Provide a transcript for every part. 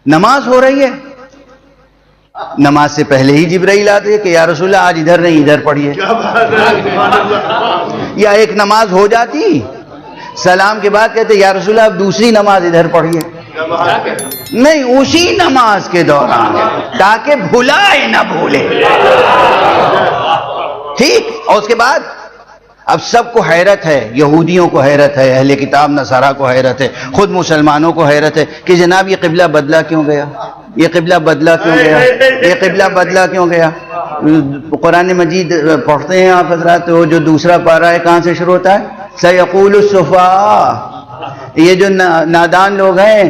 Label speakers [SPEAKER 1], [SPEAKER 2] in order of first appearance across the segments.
[SPEAKER 1] نماز ہو رہی ہے، نماز سے پہلے ہی جبرائیل آتے کہ یا رسول اللہ آج ادھر نہیں ادھر پڑھیے، یا ایک نماز ہو جاتی سلام کے بعد کہتے یا رسول اللہ اب دوسری نماز ادھر پڑھیے، نہیں اسی نماز کے دوران، تاکہ بھلائے نہ بھولے، ٹھیک۔ اور اس کے بعد اب سب کو حیرت ہے، یہودیوں کو حیرت ہے، اہل کتاب نصارہ کو حیرت ہے، خود مسلمانوں کو حیرت ہے کہ جناب یہ قبلہ بدلا کیوں گیا، یہ قبلہ بدلا کیوں گیا، یہ قبلہ بدلا کیوں گیا۔ قرآن مجید پڑھتے ہیں آپ حضرات، وہ جو دوسرا پارہ ہے کہاں سے شروع ہوتا ہے؟ سَيَقُولُ السُّفَهَاءُ، یہ جو نادان لوگ ہیں،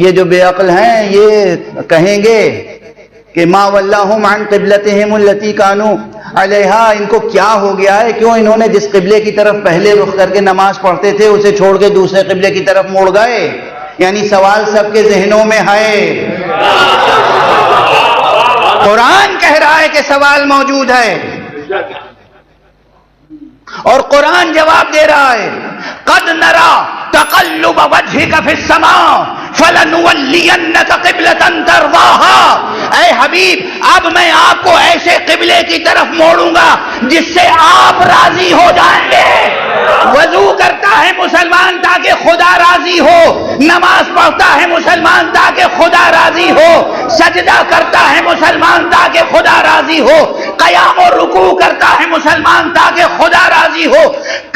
[SPEAKER 1] یہ جو بے عقل ہیں، یہ کہیں گے کہ ما ولاہم عن قبلتہم التی کانوا علیہا، ان کو کیا ہو گیا ہے، کیوں انہوں نے جس قبلے کی طرف پہلے رخ کر کے نماز پڑھتے تھے اسے چھوڑ کے دوسرے قبلے کی طرف موڑ گئے۔ یعنی سوال سب کے ذہنوں میں ہے، قرآن کہہ رہا ہے کہ سوال موجود ہے، اور قرآن جواب دے رہا ہے قد نرى تقلب وجهك في السماء فلنولینک قبلۃ ترضاها، اے حبیب اب میں آپ کو ایسے قبلے کی طرف موڑوں گا جس سے آپ راضی ہو جائیں گے۔ وضو کرتا ہے مسلمان تاکہ خدا راضی ہو، نماز پڑھتا ہے مسلمان تاکہ خدا راضی ہو، سجدہ کرتا ہے مسلمان تاکہ خدا راضی ہو، قیام و رکوع کرتا ہے مسلمان تاکہ خدا راضی ہو،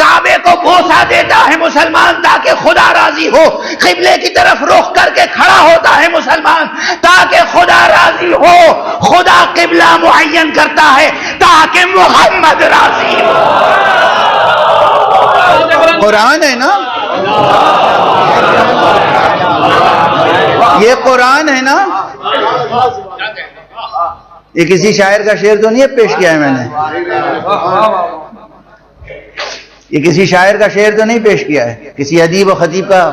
[SPEAKER 1] کعبے کو بوسہ دیتا ہے مسلمان تاکہ خدا راضی ہو، قبلے کی طرف رخ کر کے کھڑا ہوتا ہے مسلمان تاکہ خدا راضی ہو۔ خدا قبلہ معین کرتا ہے تاکہ محمد راضی ہو۔ قرآن ہے نا، یہ قرآن ہے نا، یہ کسی شاعر کا شعر تو نہیں پیش کیا ہے میں نے، یہ کسی شاعر کا شعر تو نہیں پیش کیا ہے، کسی ادیب و خطیب کا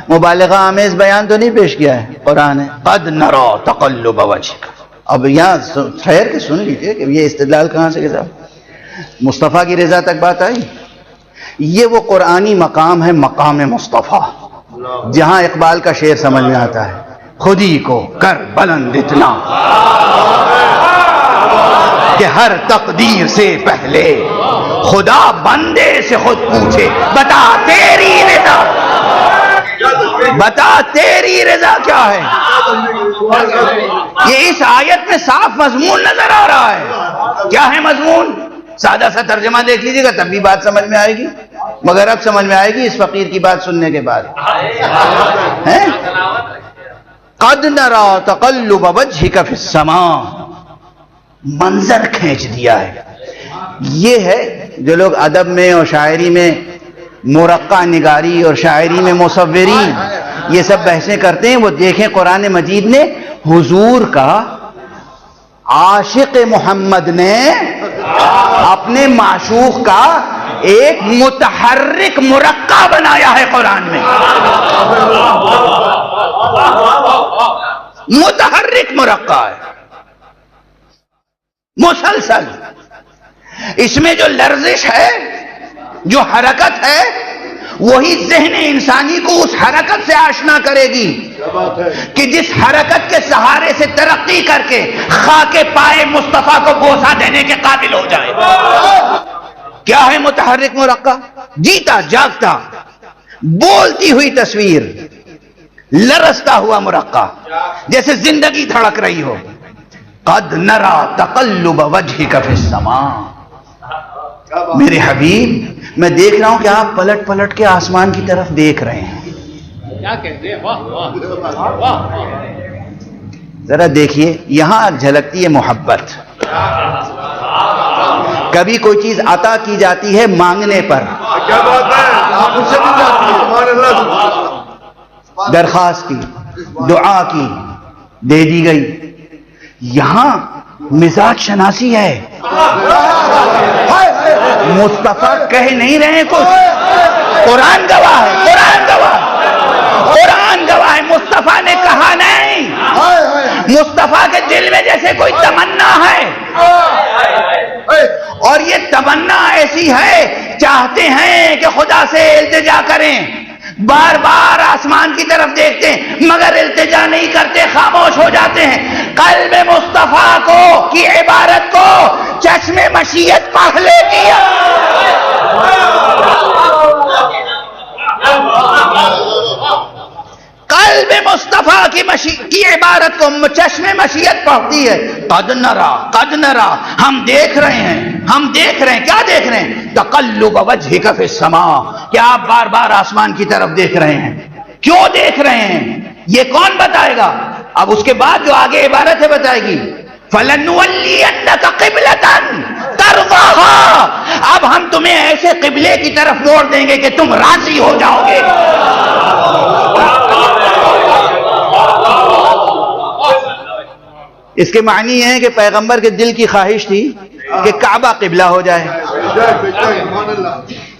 [SPEAKER 1] مبالغہ آمیز بیان تو نہیں پیش کیا ہے، قرآن ہے۔ قد نرى تقلب وجهك، اب یہاں ٹھہر کے سن لیجئے کہ یہ استدلال کہاں سے کہتا ہے، مصطفیٰ کی رضا تک بات آئی، یہ وہ قرآنی مقام ہے، مقام مصطفیٰ، جہاں اقبال کا شعر سمجھ میں آتا ہے، خودی کو کر بلند اتنا کہ ہر تقدیر سے پہلے خدا بندے سے خود پوچھے بتا تیری رضا، بتا تیری رضا کیا ہے۔ یہ اس آیت میں صاف مضمون نظر آ رہا ہے، کیا ہے مضمون؟ سادہ سا ترجمہ دیکھ لیجیے گا تب بھی بات سمجھ میں آئے گی، مگر اب سمجھ میں آئے گی اس فقیر کی بات سننے کے بعد۔ قد نرى تقلب وجهك في السماء، منظر کھینچ دیا ہے۔ یہ ہے جو لوگ ادب میں اور شاعری میں مرقع نگاری اور شاعری میں مصوری یہ سب بحثیں کرتے ہیں، وہ دیکھیں قرآن مجید نے حضور کا، عاشق محمد نے اپنے معشوق کا ایک متحرک مرقع بنایا ہے قرآن میں، متحرک مرقع ہے، مسلسل۔ اس میں جو لرزش ہے، جو حرکت ہے، وہی ذہن انسانی کو اس حرکت سے آشنا کرے گی کہ جس حرکت کے سہارے سے ترقی کر کے خاک پائے مصطفیٰ کو بوسہ دینے کے قابل ہو جائے۔ کیا ہے متحرک مرقع؟ جیتا جاگتا بولتی ہوئی تصویر، لرزتا ہوا مرقع، جیسے زندگی دھڑک رہی ہو۔ قد نرى تقلب وجهك في السماء، میرے حبیب میں دیکھ رہا ہوں کہ آپ پلٹ پلٹ کے آسمان کی طرف دیکھ رہے ہیں۔
[SPEAKER 2] کیا کہتے ہیں؟ واہ واہ واہ،
[SPEAKER 1] ذرا دیکھیے یہاں جھلکتی ہے محبت۔ کبھی کوئی چیز عطا کی جاتی ہے مانگنے پر،
[SPEAKER 3] کیا بات ہے، آپ مجھ سے بھی جاتی ہیں، سبحان اللہ،
[SPEAKER 1] درخواست کی، دعا کی، دے دی گئی۔ یہاں مزاج شناسی ہے، مصطفیٰ کہہ نہیں رہے کچھ، قرآن گواہ ہے، قرآن گواہ، قرآن گواہ ہے، مصطفیٰ نے کہا نہیں، مصطفیٰ کے دل میں جیسے کوئی تمنا ہے، اور یہ تمنا ایسی ہے چاہتے ہیں کہ خدا سے التجا کریں، بار بار آسمان کی طرف دیکھتے ہیں مگر التجا نہیں کرتے، خاموش ہو جاتے ہیں. قلب مصطفیٰ کو کی عبارت کو چشم مشیت پہلے کیا. قلب مصطفیٰ کی عبارت کو چشم مشیت پڑھتی ہے. قد نرا، ہم دیکھ رہے ہیں. کیا دیکھ رہے ہیں؟ تقلب وجہک فی السماء، کہ آپ بار بار آسمان کی طرف دیکھ رہے ہیں. کیوں دیکھ رہے ہیں یہ کون بتائے گا؟ اب اس کے بعد جو آگے عبارت ہے بتائے گی فَلَنُوَلِّيَنَّكَ قِبْلَةً تَرْضَاهَا، اب ہم تمہیں ایسے قبلے کی طرف موڑ دیں گے کہ تم راضی ہو جاؤ گے. اس کے معنی یہ ہے کہ پیغمبر کے دل کی خواہش تھی کہ کعبہ قبلہ ہو جائے.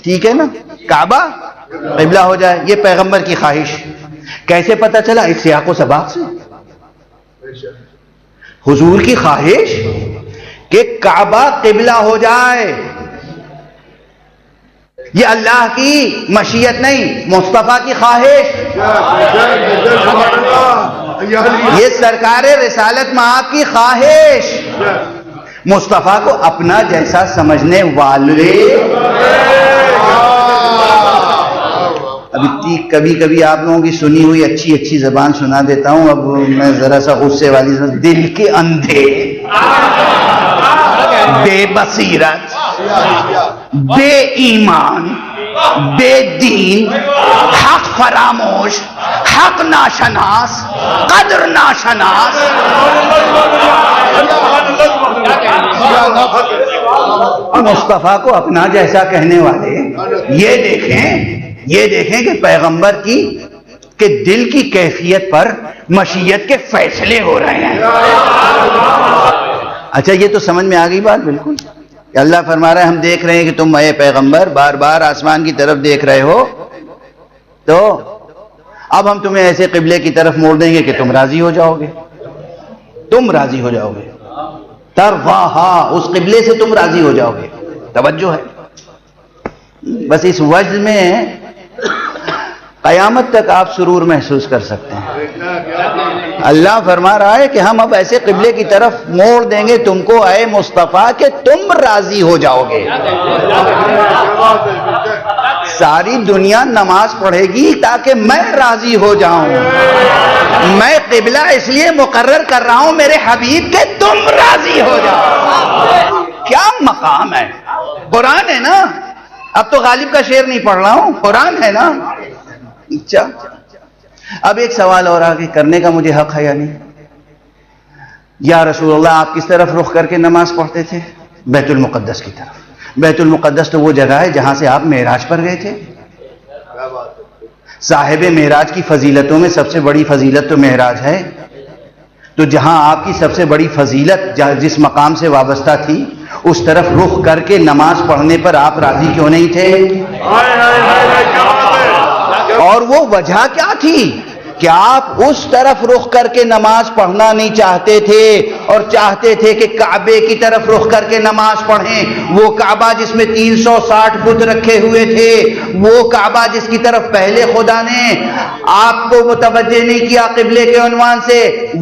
[SPEAKER 1] ٹھیک ہے نا، کعبہ قبلہ ہو جائے، یہ پیغمبر کی خواہش. کیسے پتہ چلا؟ اس سیاق و سباق سے. حضور کی خواہش کہ کعبہ قبلہ ہو جائے، یہ اللہ کی مشیت نہیں، مصطفیٰ کی خواہش. یہ سرکار رسالت مآب کی خواہش، مصطفیٰ کو اپنا جیسا سمجھنے والے. ابھی کبھی آپ لوگوں کی سنی ہوئی اچھی زبان سنا دیتا ہوں. اب میں ذرا سا غصے والی دل کے اندھے، بے بصیرت، بے ایمان، بے دین، حق فراموش، حق ناشناس، قدر ناشناس. مصطفیٰ کو اپنا جیسا کہنے والے یہ دیکھیں کہ پیغمبر کی کہ دل کی کیفیت پر مشیت کے فیصلے ہو رہے ہیں. اچھا، یہ تو سمجھ میں آ گئی بات بالکل. اللہ فرما رہا ہے ہم دیکھ رہے ہیں کہ تم اے پیغمبر بار بار آسمان کی طرف دیکھ رہے ہو، تو اب ہم تمہیں ایسے قبلے کی طرف موڑ دیں گے کہ تم راضی ہو جاؤ گے. ترضاہا، اس قبلے سے تم راضی ہو جاؤ گے. توجہ ہے، بس اس وجہ میں قیامت تک آپ سرور محسوس کر سکتے ہیں. اللہ فرما رہا ہے کہ ہم اب ایسے قبلے کی طرف موڑ دیں گے تم کو اے مصطفیٰ کہ تم راضی ہو جاؤ گے. ساری دنیا نماز پڑھے گی تاکہ میں راضی ہو جاؤں. میں قبلہ اس لیے مقرر کر رہا ہوں میرے حبیب کہ تم راضی ہو جاؤ. کیا مقام ہے! قرآن ہے نا، اب تو غالب کا شعر نہیں پڑھ رہا ہوں، قرآن ہے نا. اچھا، اب ایک سوال اور آگے کرنے کا مجھے حق ہے یا نہیں؟ یا رسول اللہ آپ کس طرف رخ کر کے نماز پڑھتے تھے؟ بیت المقدس کی طرف. بیت المقدس تو وہ جگہ ہے جہاں سے آپ معراج پر گئے تھے. صاحب معراج کی فضیلتوں میں سب سے بڑی فضیلت تو معراج ہے. تو جہاں آپ کی سب سے بڑی فضیلت جس مقام سے وابستہ تھی اس طرف رخ کر کے نماز پڑھنے پر آپ راضی کیوں نہیں تھے؟ اور وہ وجہ کیا تھی کہ آپ اس طرف رخ کر کے نماز پڑھنا نہیں چاہتے تھے اور چاہتے تھے کہ کعبے کی طرف رخ کر کے نماز پڑھیں؟ وہ کعبہ جس میں 360 بت رکھے ہوئے تھے، وہ کعبہ جس کی طرف پہلے خدا نے آپ کو متوجہ نہیں کیا قبلے کے عنوان سے،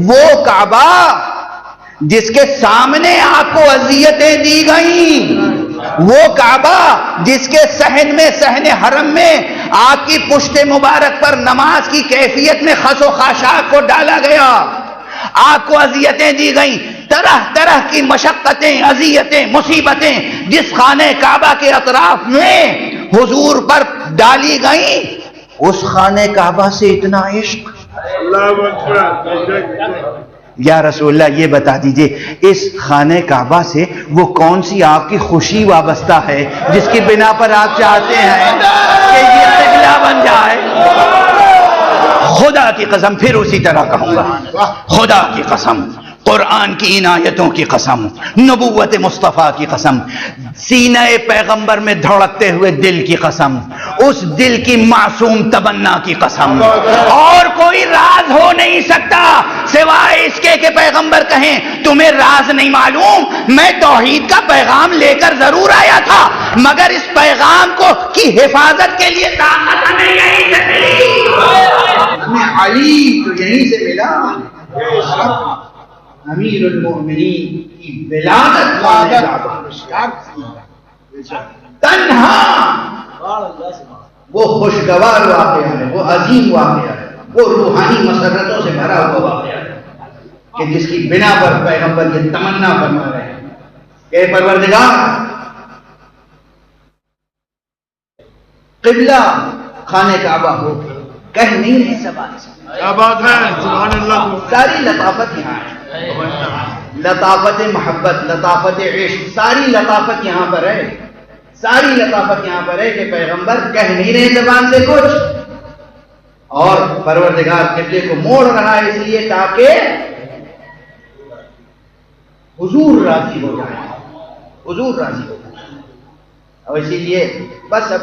[SPEAKER 1] وہ کعبہ جس کے سامنے آپ کو اذیتیں دی گئیں، وہ کعبہ جس کے صحن میں، صحن حرم میں آپ کی پشت مبارک پر نماز کی کیفیت میں خس و خاشاک کو ڈالا گیا، آپ کو اذیتیں دی گئیں، طرح طرح کی مشقتیں، اذیتیں، مصیبتیں جس خانہ کعبہ کے اطراف میں حضور پر ڈالی گئیں، اس خانہ کعبہ سے اتنا عشق.
[SPEAKER 3] اللہ اکبر.
[SPEAKER 1] یا رسول اللہ یہ بتا دیجئے اس خانہ کعبہ سے وہ کون سی آپ کی خوشی وابستہ ہے جس کی بنا پر آپ چاہتے ہیں کہ یہ قبلہ بن جائے؟ خدا کی قسم، پھر اسی طرح کہوں گا، خدا کی قسم، قرآن کی عنایتوں کی قسم، نبوت مصطفیٰ کی قسم، سینہ پیغمبر میں دھڑکتے ہوئے دل کی قسم، اس دل کی معصوم تمنا کی قسم، اور کوئی راز ہو نہیں سکتا سوائے اس کے کہ پیغمبر کہیں تمہیں راز نہیں معلوم، میں توحید کا پیغام لے کر ضرور آیا تھا مگر اس پیغام کو کی حفاظت کے لیے طاقت ہمیں یہیں سے ملی ہمیں علی تو یہیں سے ملا، امیر المؤمنین کی ولادت تنہا وہ خوشگوار واقعہ ہے، وہ عظیم واقعہ ہے، وہ روحانی مسرتوں سے بھرا ہوا واقعہ ہے کہ جس کی بنا پر پیغمبر یہ تمنا فرما رہے ہیں کہ پروردگار قبلہ خانہ کعبہ ہو، کہہ نہیں رہے زبان سے،
[SPEAKER 3] کیا بات ہے، سبحان اللہ.
[SPEAKER 1] ساری لطافت یہاں ہے، لطافت محبت، لطافت عشق، ساری لطافت یہاں پر ہے، ساری لطافت یہاں پر ہے کہ پیغمبر کہہ نہیں رہے زبان سے کچھ، اور پروردگار قبلے کو موڑ رہا ہے اس لیے تاکہ حضور راضی ہو جائے، حضور راضی ہو جائے. اور اسی لیے بس اب